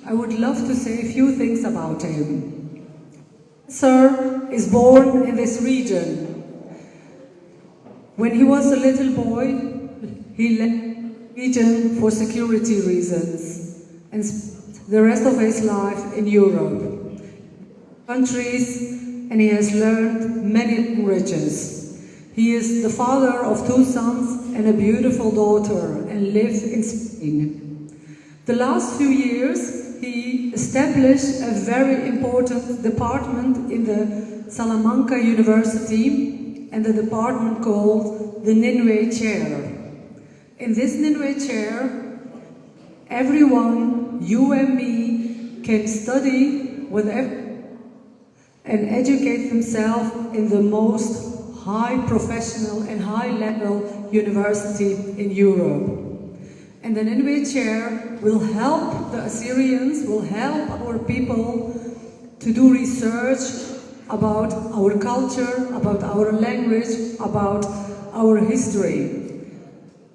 I would love to say a few things about him. Sir is born in this region. When he was a little boy, he left the region for security reasons and spent the rest of his life in Europe, countries, and he has learned many languages. He is the father of 2 sons and a beautiful daughter and lives in Spain. The last few years, he established a very important department in the Salamanca University and the department called the Ninway Chair. In this Ninway Chair, everyone, you and me, can study whatever and educate themselves in the most high professional and high level university in Europe. And the Ninway Chair will help the Assyrians, will help our people to do research about our culture, about our language, about our history.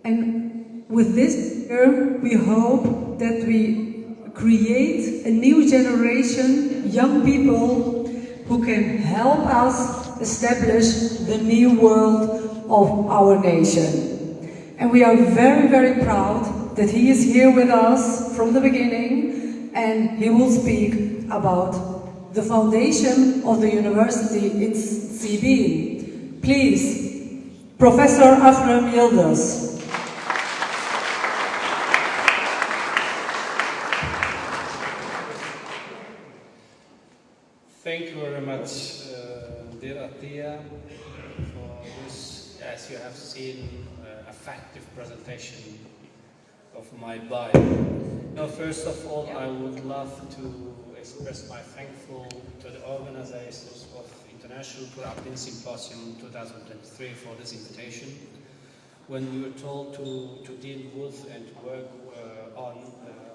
And with this year, we hope that we create a new generation, young people, who can help us establish the new world of our nation. And we are very, very proud that he is here with us from the beginning, and he will speak about the foundation of the university in Sibin. Please, Professor Afram Yildiz. Thank you very much, dear Atia, for this, as you have seen, effective presentation of my bio. Now, first of all, I would love to express my thankful to the organizers of International Turabdin Symposium 2023 for this invitation. When we were told to deal with and to work on,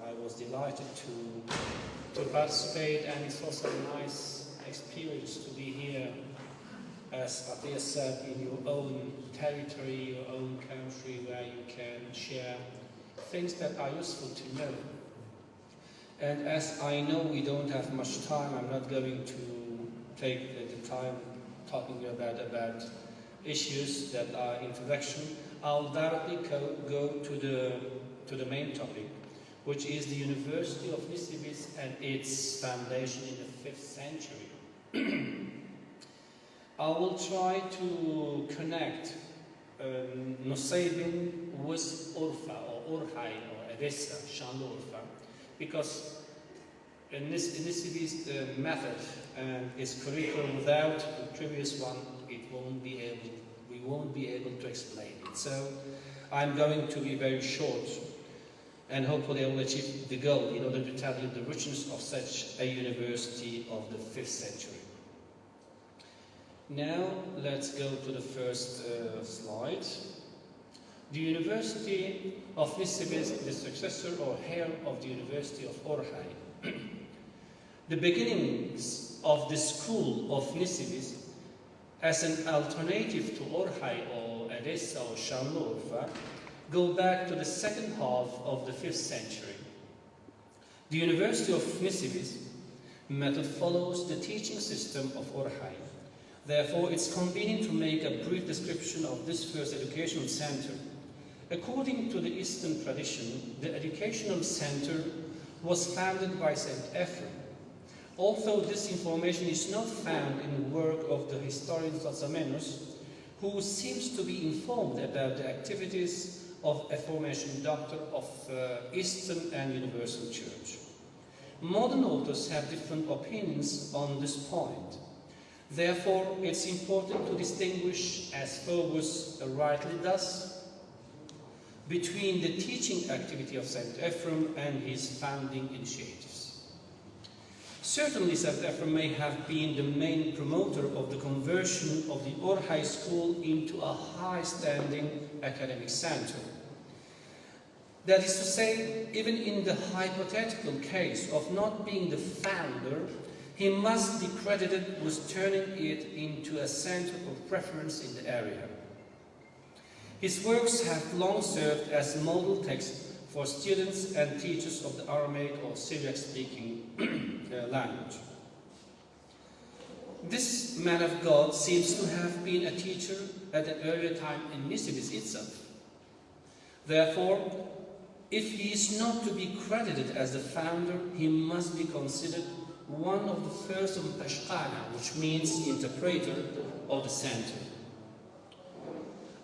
I was delighted to participate, and it's also a nice experience to be here, as Atia said, in your own territory, your own country, where you can share things that are useful to know. And as I know we don't have much time, I'm not going to take the time talking about issues that are introduction. I'll directly go to the main topic, which is the University of Nisibis and its foundation in the 5th century. I will try to connect Nusaybin with Urfa or Urhai or Edessa, Şanlıurfa, because in Nisibis method and its curriculum, without the previous one, we won't be able to explain it. So I'm going to be very short, and hopefully I will achieve the goal in order to tell you the richness of such a university of the 5th century. Now let's go to the first slide. The University of Nisibis, the successor or heir of the University of Orhai. The beginnings of the school of Nisibis as an alternative to Orhai or Edessa or Şanlıurfa go back to the second half of the 5th century. The University of Nisibis method follows the teaching system of Orhai. Therefore, it's convenient to make a brief description of this first educational center. According to the Eastern tradition, the educational center was founded by Saint Ephrem. Although this information is not found in the work of the historian Sosamenos, who seems to be informed about the activities of aforementioned doctor of Eastern and Universal Church. Modern authors have different opinions on this point. Therefore, it's important to distinguish, as Phobos rightly does, between the teaching activity of Saint Ephrem and his founding initiatives. Certainly, Saint Ephrem may have been the main promoter of the conversion of the Orhai school into a high-standing academic center. That is to say, even in the hypothetical case of not being the founder, he must be credited with turning it into a center of preference in the area. His works have long served as model text for students and teachers of the Aramaic or Syriac-speaking language. This man of God seems to have been a teacher at an earlier time in Nisibis itself. Therefore, if he is not to be credited as the founder, he must be considered one of the first Pashqana, which means interpreter of the center.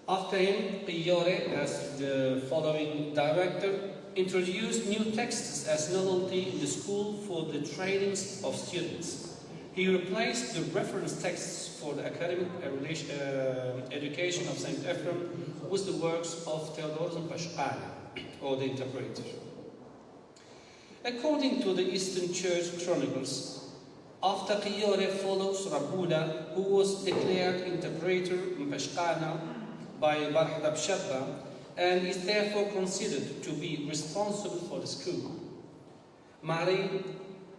After him, Qiyore, as the following director, introduced new texts as novelty in the school for the trainings of students. He replaced the reference texts for the academic education of Saint Ephraim with the works of Theodoros Pashqana, or the interpreter. According to the Eastern Church Chronicles, after Qiyore follows Rabula, who was declared interpreter Pashqana by Barhadab Shabba, and is therefore considered to be responsible for the school. Mari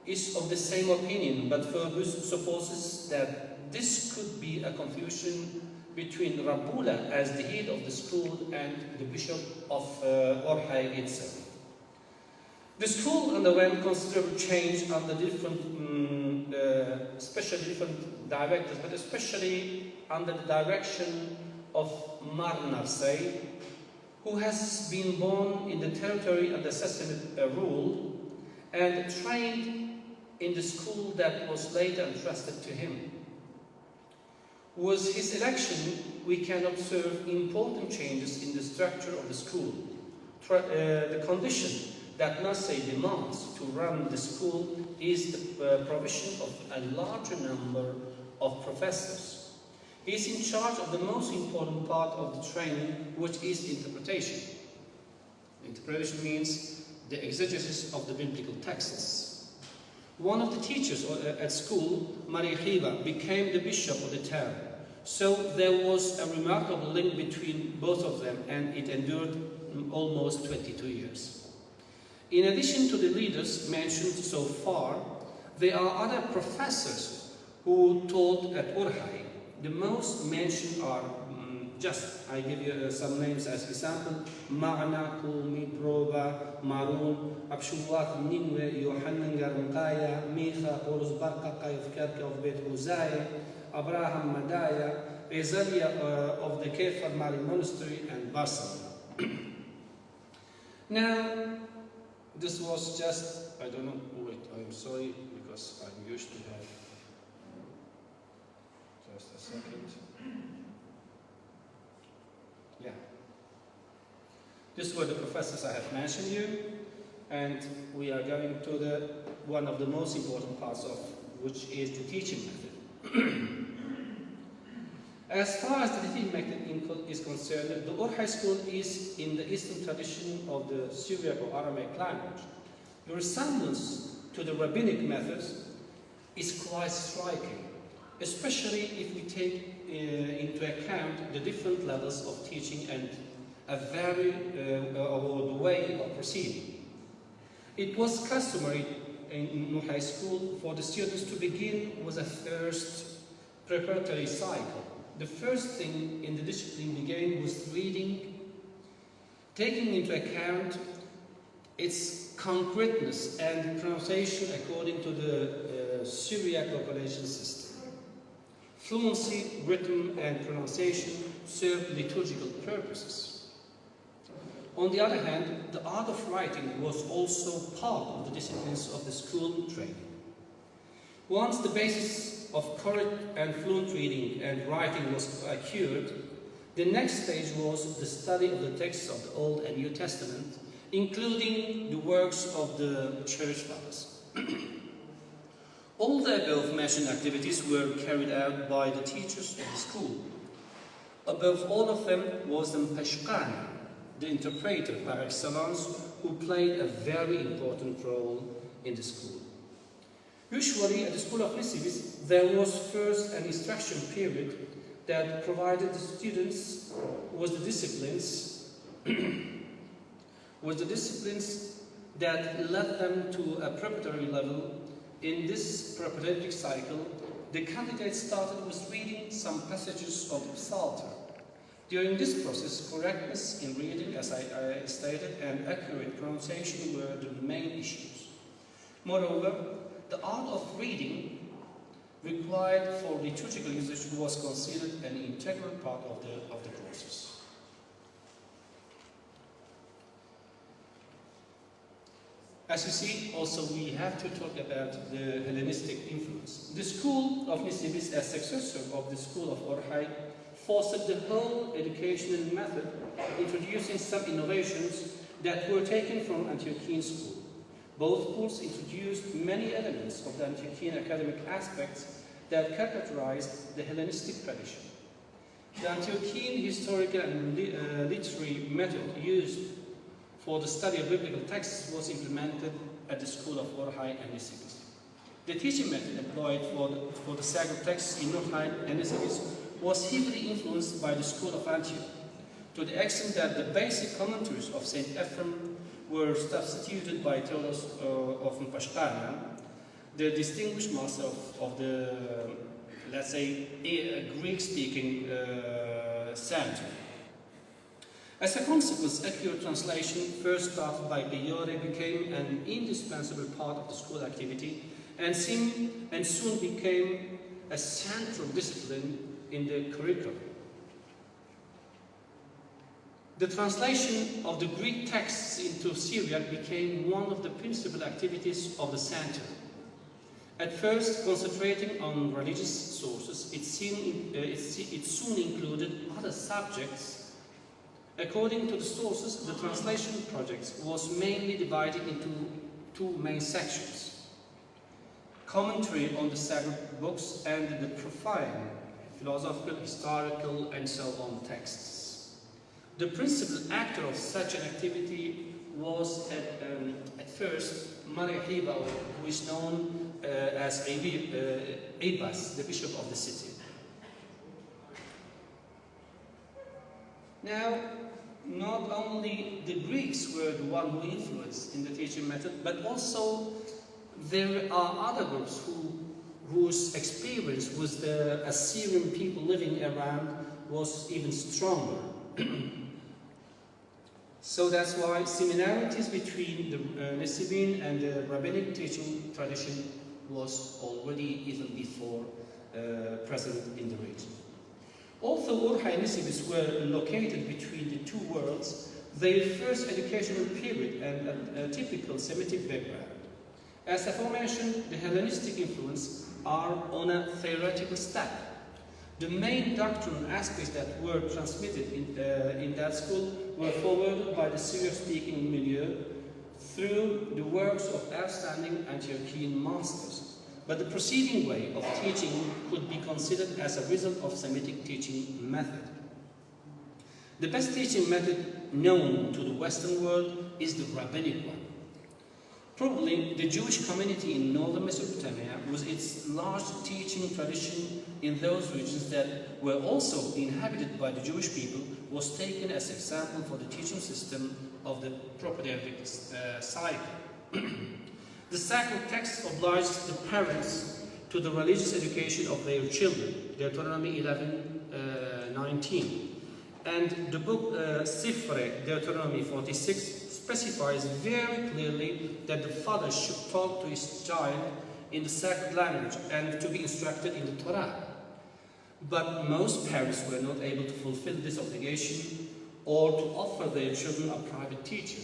is of the same opinion, but Fergus supposes that this could be a confusion between Rabula as the head of the school and the bishop of Orhai itself. The school underwent considerable change under different, especially different directors, but especially under the direction of Marnarsay, who has been born in the territory under Sassanid rule and trained in the school that was later entrusted to him. With his election, we can observe important changes in the structure of the school. The condition that Nasay demands to run the school is the provision of a larger number of professors. He is in charge of the most important part of the training, which is interpretation. Interpretation means the exegesis of the biblical texts. One of the teachers at school, Maria Khiba, became the bishop of the town. So there was a remarkable link between both of them, and it endured almost 22 years. In addition to the leaders mentioned so far, there are other professors who taught at Orhai. The most mentioned are I give you some names as example: Ma'ana, Kumi, Proba, Marun, Abshuwat, Ninwe, Yohanan, Garmkaya, Micha, Horus Barka, Kayufkerka of Bet Uzai, Abraham Madaya, Ezalia of the Kefar Mali Monastery, and Basel. Now, this was just, I don't know, wait, I'm sorry, because I'm used to have, just a second. Yeah. These were the professors I have mentioned you, and we are going to one of the most important parts of which is the teaching method. As far as the teaching method is concerned, the Orhai school is in the Eastern tradition of the Syriac or Aramaic language. The resemblance to the rabbinic methods is quite striking, especially if we take into account the different levels of teaching and or the way of proceeding. It was customary in high school for the students to begin with a first preparatory cycle. The first thing in the discipline began with reading, taking into account its concreteness and pronunciation according to the Syriac compilation system. Fluency, rhythm, and pronunciation served liturgical purposes. On the other hand, the art of writing was also part of the disciplines of the school training. Once the basis of correct and fluent reading and writing was acquired, the next stage was the study of the texts of the Old and New Testament, including the works of the church fathers. All the above-mentioned activities were carried out by the teachers of the school. Above all of them was the Pashqana, the interpreter par excellence, who played a very important role in the school. Usually at the school of Nisibis, there was first an instruction period that provided the students with the disciplines that led them to a preparatory level. In this preparatory cycle, the candidates started with reading some passages of the Psalter, During this process, correctness in reading, as I stated, and accurate pronunciation were the main issues. Moreover, the art of reading required for liturgical usage was considered an integral part of the process. As you see, also we have to talk about the Hellenistic influence. The school of Nisibis, as successor of the school of Orhai, fostered the whole educational method, introducing some innovations that were taken from Antiochian school. Both schools introduced many elements of the Antiochian academic aspects that characterized the Hellenistic tradition. The Antiochian historical and literary method used for the study of biblical texts was implemented at the school of Orhai and Nisibis. The teaching method employed for the sacred texts in Orhai and Nisibis was heavily influenced by the school of Antioch, to the extent that the basic commentaries of Saint Ephrem were substituted by Theodos of Mpashkana, the distinguished master of the, let's say, Greek-speaking center. As a consequence, accurate translation, first started by Biore, became an indispensable part of the school activity and soon became a central discipline in the curriculum. The translation of the Greek texts into Syriac became one of the principal activities of the center. At first, concentrating on religious sources, it soon included other subjects. According to the sources, the translation project was mainly divided into two main sections: commentary on the sacred books and the profane, philosophical, historical, and so on texts. The principal actor of such an activity was at first Maria Hibao, who is known as Abbas, the bishop of the city. Now, not only the Greeks were the one who influenced in the teaching method, but also there are other groups whose experience with the Assyrian people living around was even stronger. So that's why similarities between the Nisibin and the rabbinic teaching tradition was already even before present in the region. Although Orhai and Nisibis were located between the two worlds, their first educational period and a typical Semitic background. As aforementioned, the Hellenistic influence are on a theoretical step. The main doctrinal aspects that were transmitted in that school were forwarded by the Syriac-speaking milieu through the works of outstanding Antiochian masters. But the preceding way of teaching could be considered as a result of Semitic teaching method. The best teaching method known to the Western world is the rabbinic one. Probably the Jewish community in northern Mesopotamia, with its large teaching tradition in those regions that were also inhabited by the Jewish people, was taken as example for the teaching system of the propedeutic cycle. The sacred text obliged the parents to the religious education of their children, Deuteronomy 11:19. And the book Sifre, Deuteronomy 46, specifies very clearly that the father should talk to his child in the sacred language and to be instructed in the Torah. But most parents were not able to fulfill this obligation or to offer their children a private teacher.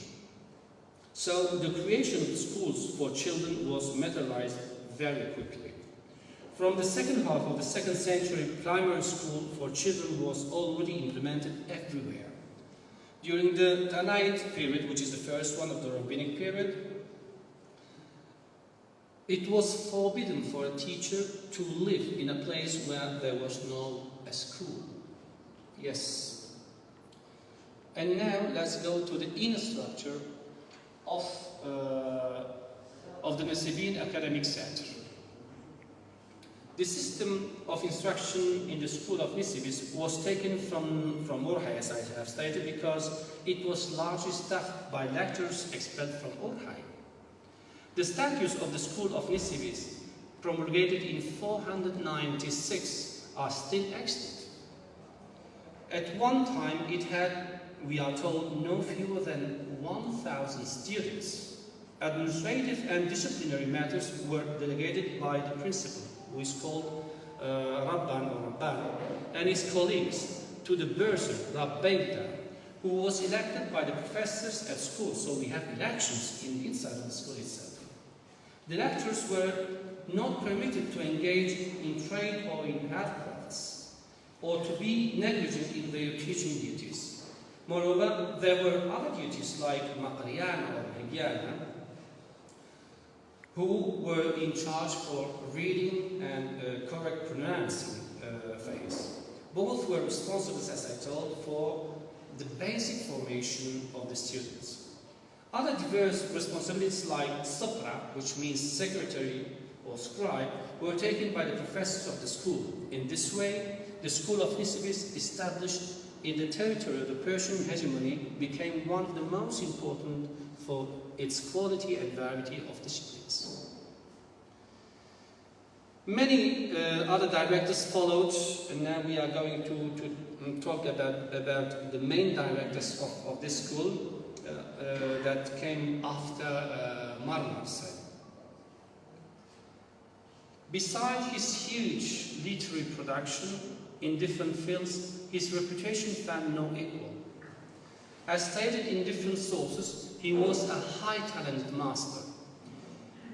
So the creation of schools for children was materialized very quickly. From the second half of the 2nd century, primary school for children was already implemented everywhere. During the Tannaite period, which is the first one of the rabbinic period, it was forbidden for a teacher to live in a place where there was no school. Yes. And now let's go to the inner structure of the Nisibin Academic Center. The system of instruction in the school of Nisibis was taken from Orhai, as I have stated, because it was largely staffed by lecturers expelled from Orhai. The statutes of the school of Nisibis, promulgated in 496, are still extant. At one time, it had, we are told, no fewer than 1,000 students. Administrative and disciplinary matters were delegated by the principal, who is called Rabban or Rabban, and his colleagues to the bursar, Rabbeita, who was elected by the professors at school. So we have elections inside of the school itself. The lecturers were not permitted to engage in trade or in handcrafts, or to be negligent in their teaching duties. Moreover, there were other duties like Maqriyana or Higyana, who were in charge for reading and correct pronouncing phase. Both were responsible, as I told, for the basic formation of the students. Other diverse responsibilities like Sopra, which means secretary or scribe, were taken by the professors of the school. In this way, the school of Nisibis, established in the territory of the Persian hegemony, became one of the most important for its quality and variety of disciplines. Many other directors followed, and now we are going to talk about the main directors of this school that came after Marmarsay. Besides his huge literary production in different fields, his reputation found no equal. As stated in different sources, he was a high-talented master.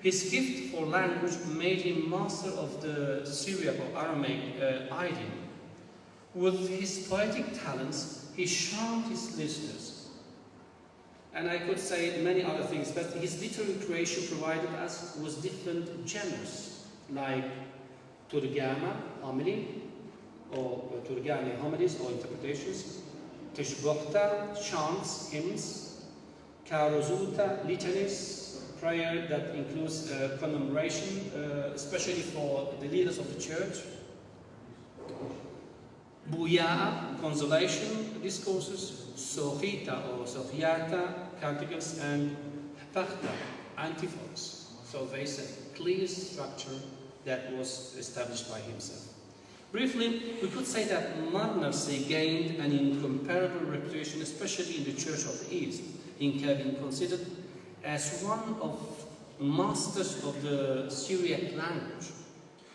His gift for language made him master of the Syriac or Aramaic idiom. With his poetic talents, he charmed his listeners. And I could say many other things, but his literary creation provided us with different genres, like Turgama, homily, or Turgami homilies or interpretations, Tishbohta, chants, hymns, Karozuta, litanies, prayer that includes commemoration, especially for the leaders of the church, Buya, consolation discourses, Sohita or Sohiata, canticles, and Hapachta, antiphons. So there is a clear structure that was established by himself. Briefly, we could say that Marmarsay gained an incomparable reputation, especially in the Church of the East, in being considered as one of masters of the Syriac language.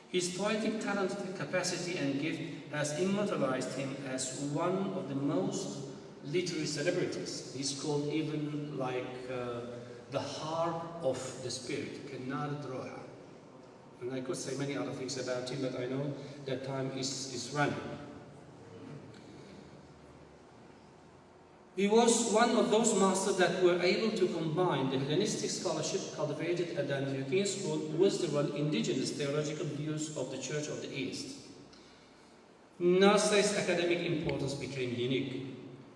His poetic talent, capacity, and gift has immortalized him as one of the most literary celebrities. He's called even like the harp of the spirit, kanalen. And I could say many other things about him, but I know that time is running. He was one of those masters that were able to combine the Hellenistic scholarship cultivated at the Antiochian school with the indigenous theological views of the Church of the East. Narsay's academic importance became unique.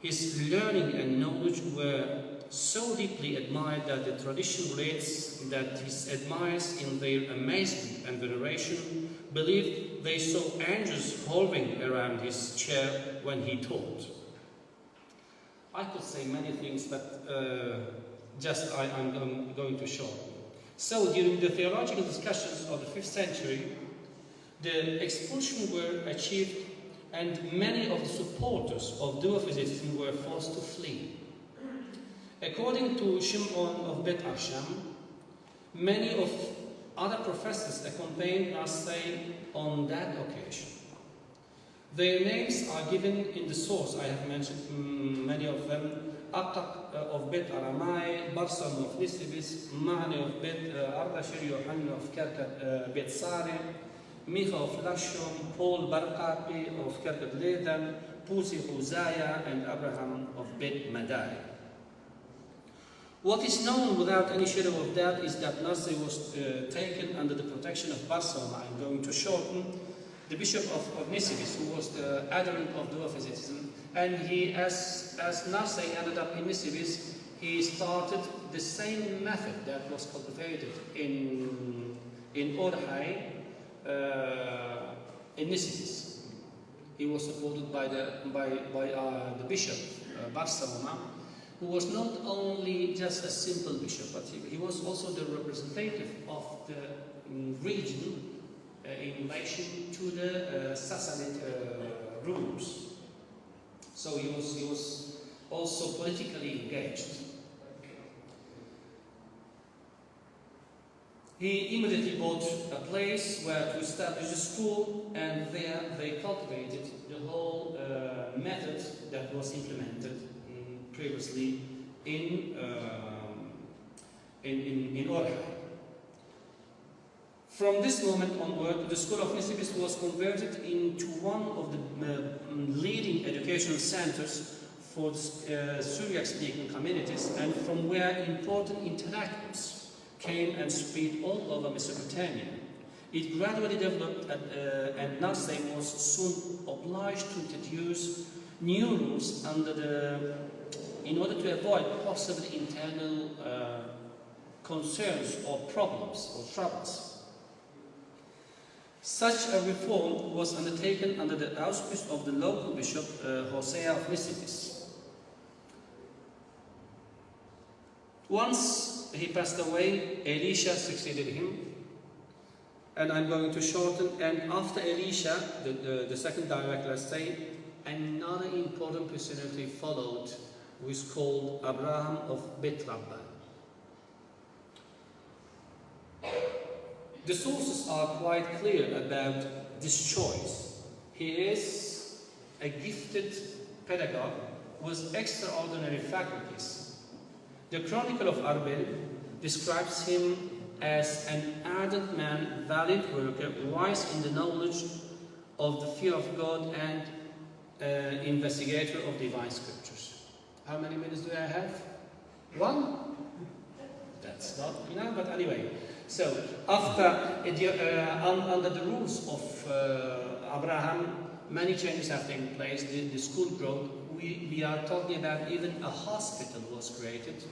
His learning and knowledge were so deeply admired that the tradition relates that his admirers, in their amazement and veneration, believed they saw angels hovering around his chair when he taught. I could say many things, but I'm going to show. So during the theological discussions of the 5th century, the expulsion were achieved, and many of the supporters of Duophysitism were forced to flee. According to Shimon of Bet Asham, many of other professors accompanied Narsay on that occasion. Their names are given in the source. I have mentioned many of them. Aqaq of Bet Aramai, Barsam of Nisibis, Ma'ni of Bet Ardashir, Yohanna of Kerkat Bet Sarim, Micha of Lashon, Paul Barqapi of Kerkat Ledan, Pusi Huzaya, and Abraham of Bet Madai. What is known without any shadow of doubt is that Narsay was taken under the protection of Barsam. I'm going to shorten. The bishop of Nisibis, who was the adherent of Duophysitism, and he, as Narsay ended up in Nisibis, he started the same method that was cultivated in Orhai, in Nisibis. He was supported by the bishop, Barsama, who was not only just a simple bishop, but he was also the representative of the region in relation to the Sassanid rulers. So he was also politically engaged. He immediately bought a place where to establish a school, and there they cultivated the whole method that was implemented previously in Orhai. From this moment onward, the school of Nisibis was converted into one of the leading educational centers for Syriac-speaking communities, and from where important intellectuals came and spread all over Mesopotamia. It gradually developed, and Nasser was soon obliged to introduce new rules in order to avoid possible internal concerns or problems or troubles. Such a reform was undertaken under the auspice of the local bishop, Hosea of Nisibis. Once he passed away, Elisha succeeded him, and I'm going to shorten. And after Elisha, the second director, let's say, another important personality followed, who is called Abraham of Bet Rabban. The sources are quite clear about this choice. He is a gifted pedagogue with extraordinary faculties. The Chronicle of Arbel describes him as an ardent man, valiant worker, wise in the knowledge of the fear of God, and investigator of divine scriptures. How many minutes do I have? One? That's not enough, but anyway. So, after, under the rules of Abraham, many changes have taken place. The school growth, we are talking about even a hospital was created.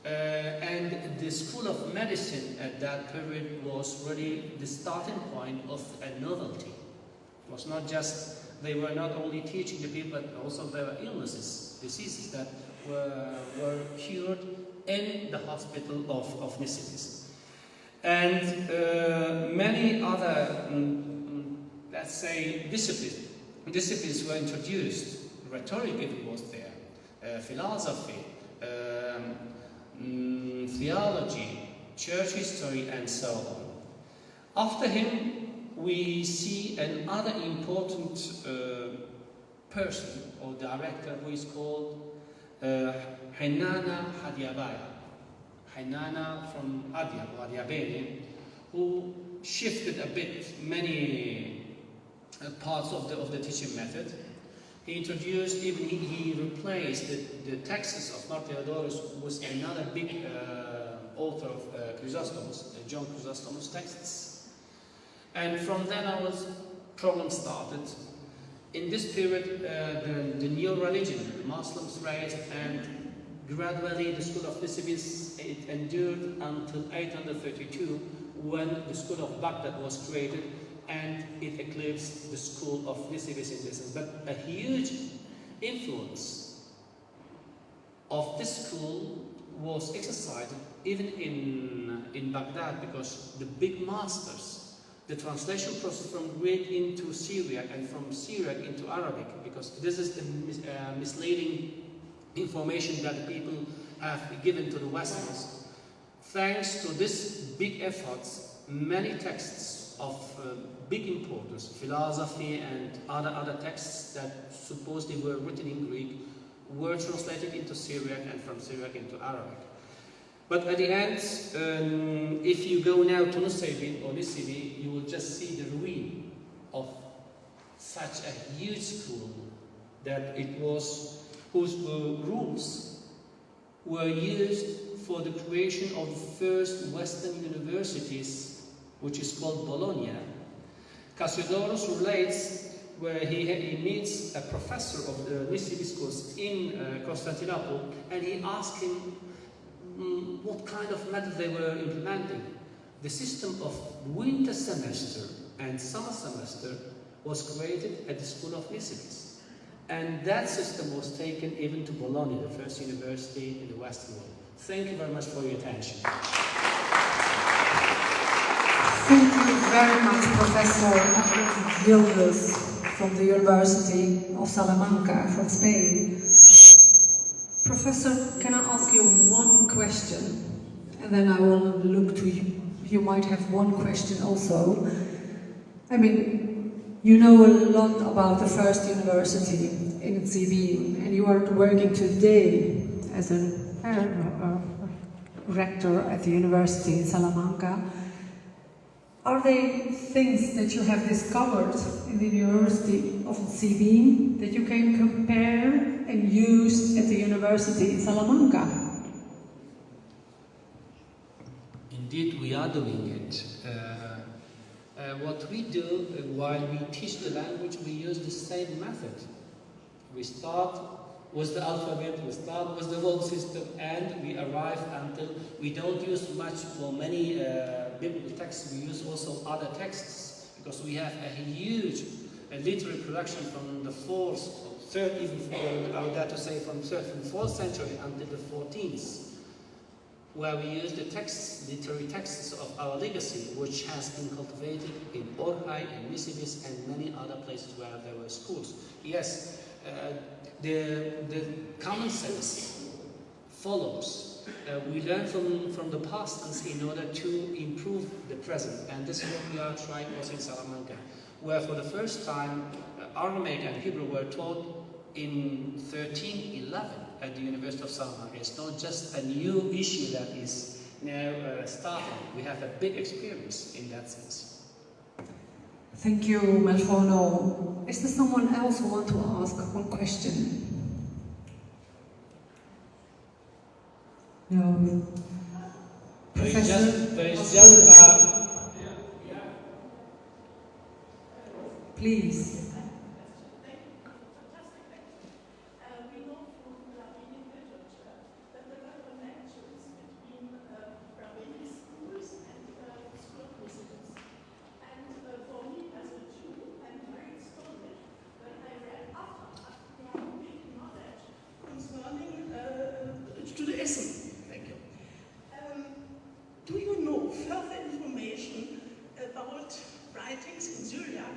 And the School of Medicine at that period was really the starting point of a novelty. It was not just, they were not only teaching the people, but also there were illnesses, diseases that were cured in the hospital of Nisibis. And many other, let's say, disciplines were introduced. Rhetoric even was there, philosophy, theology, church history, and so on. After him, we see another important person or director who is called Hainana Hadiabaya. Hainana from Adiabene, who shifted a bit many parts of the teaching method. He introduced, even he replaced the texts of Mark Theodorus with another big author of Chrysostomos, John Chrysostomos' texts. And from then onwards, problems started. In this period, the new religion, the Muslims raised, and gradually the school of Nisibis, it endured until 832, when the school of Baghdad was created, and it eclipsed the school of Nisibis in this sense. But a huge influence of this school was exercised even in Baghdad, because the big masters, the translation process from Greek into Syriac and from Syriac into Arabic, because this is the misleading information that the people have given to the Westerners. Thanks to this big efforts, many texts of big importance, philosophy and other texts that supposedly were written in Greek, were translated into Syriac and from Syriac into Arabic. But at the end, if you go now to Nusaybin or Nisibi, you will just see the ruin of such a huge school that it was, whose rules were used for the creation of the first Western universities, which is called Bologna. Cassiodorus relates where he meets a professor of the Nisibis course in Constantinople, and he asks him what kind of method they were implementing. The system of winter semester and summer semester was created at the school of Nisibis. And that system was taken even to Bologna, the first university in the Western world. Thank you very much for your attention. Thank you very much, Professor Yildiz. from the University of Salamanca from Spain. Professor, can I ask you one question? And then I will look to you. You might have one question also. I mean, you know a lot about the first university in Zibin, and you are working today as a rector at the university in Salamanca. Are there things that you have discovered in the University of Zibin that you can compare and use at the University in Salamanca? Indeed, we are doing it. What we do while we teach the language, we use the same method. We start with the alphabet, we start with the word system, and we arrive until we don't use much or many biblical texts. We use also other texts because we have a huge literary production from the 4th, 3rd, even I would dare to say from 3rd and 4th century until the 14th. Where we use the texts, literary texts of our legacy, which has been cultivated in Orhai and Nisibis and many other places where there were schools. Yes, the common sense follows. We learn from the past in order to improve the present, and this is what we are trying also in Salamanca, where for the first time Aramaic and Hebrew were taught in 1311 at the University of Salamanca. It's not just a new issue that is now starting. We have a big experience in that sense. Thank you, Melfono. Is there someone else who wants to ask one question? No. Professor? There is just Please. Do you know further information about writings in Syriac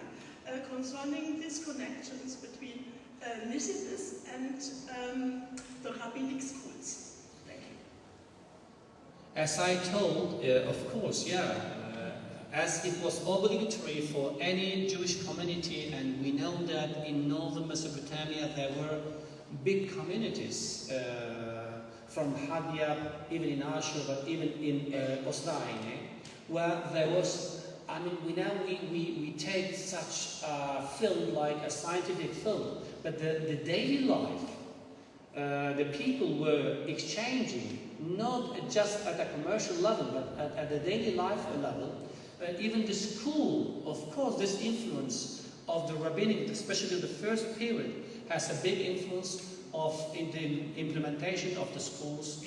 concerning these connections between Nisibis and the rabbinic schools? Thank you. As I told, of course, yeah. As it was obligatory for any Jewish community, and we know that in northern Mesopotamia there were big communities from Hadia, even in Ashur, but even in Osraine, where there was, I mean, we take such a film like a scientific film, but the daily life, the people were exchanging, not just at a commercial level, but at the daily life level. Even the school, of course, this influence of the rabbinic, especially the first period, has a big influence in the implementation of the schools,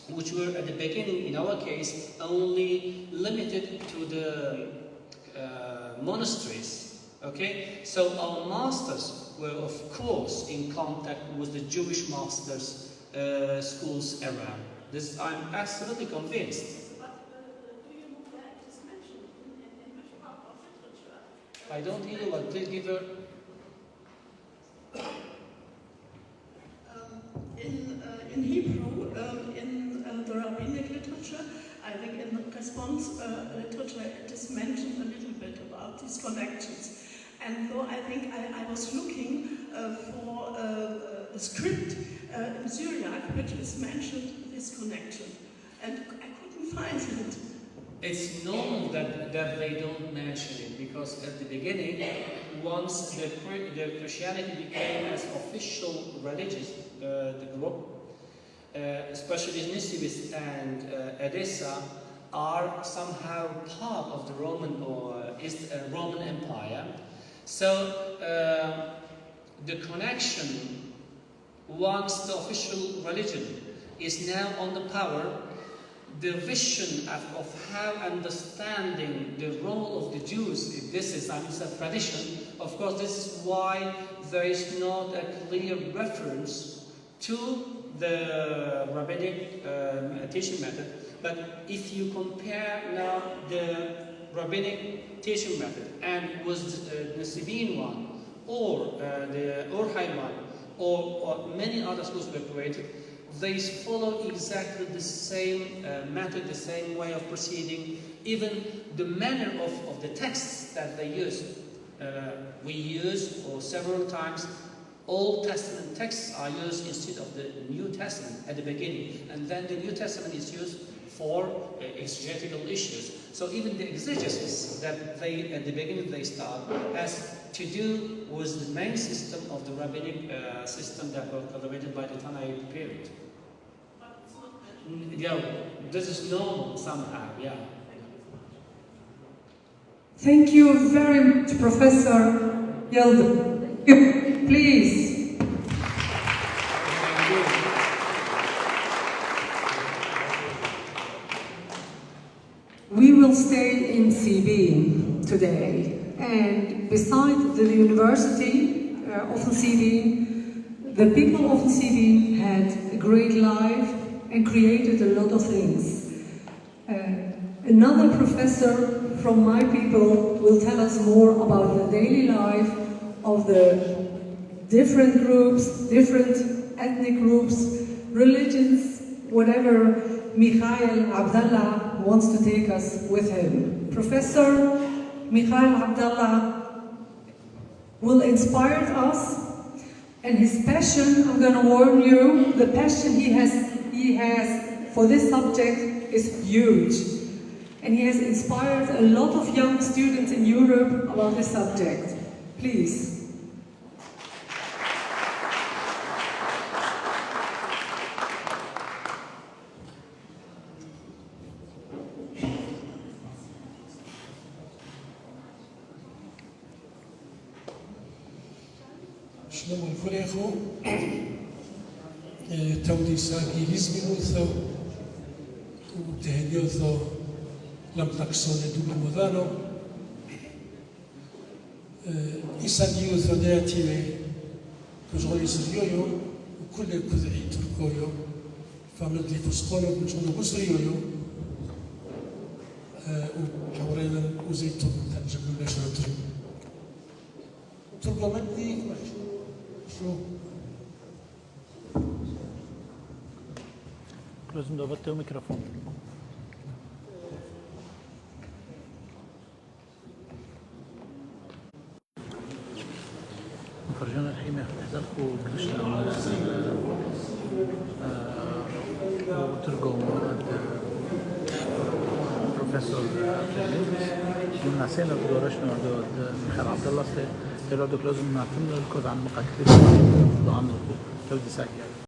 which were at the beginning, in our case, only limited to the monasteries. Okay, so our masters were, of course, in contact with the Jewish masters' schools around. This, I'm absolutely convinced. I don't hear you well. Please give her. In Hebrew, in the rabbinic literature, I think in the response literature, it is mentioned a little bit about these connections. And though I think I was looking for a script in Syriac which is mentioned this connection, and I couldn't find it. It's normal that they don't mention it, because at the beginning, once the Christianity became as official religious, the group, especially Nisibis and Edessa, are somehow part of the Roman or Roman Empire. So the connection, once the official religion is now on the power, the vision of how understanding the role of the Jews, if this is a tradition, of course this is why there is not a clear reference to the rabbinic teaching method. But if you compare now the rabbinic teaching method and with the Sabine one, or the Orhaiman, or many other schools were created, they follow exactly the same method, the same way of proceeding, even the manner of the texts that they use. We use, or several times, Old Testament texts are used instead of the New Testament at the beginning, and then the New Testament is used for exegetical issues. So even the exegesis that they, at the beginning they start, has to do with the main system of the rabbinic system that was cultivated by the Tanaite period. Yeah, this is normal somehow, yeah. Thank you very much, Professor Yildiz. Please. We will stay in CB today, and besides the University of CB, the people of CB had a great life and created a lot of things. Another professor from my people will tell us more about the daily life of the different groups, different ethnic groups, religions, whatever Mikhail Abdallah wants to take us with him. Professor Mikhail Abdallah will inspire us, and his passion, I'm going to warn you, the passion he has for this subject is huge. And he has inspired a lot of young students in Europe about this subject. Please. شنو الفريخو تودي ساقي لزمينوثو وتهنيوثو لم تكسون دوبل مودانو إسانيوثو ناتيوي كجغولي سريويو وكل كذعي تركويو فمدلي فسقولو كجغولو بسريويو وكورينا وزيتو تنجم البشرة تركو مدلي شو لازم ضبطت الميكروفون. فرجونا الحين يحضركم كريشنا وترجم بروفيسور من ناسينا بدورشنا ميخائيل عبد الله تلعب لازم نعتمد الكود عن مقاتلين عن تودي ساكي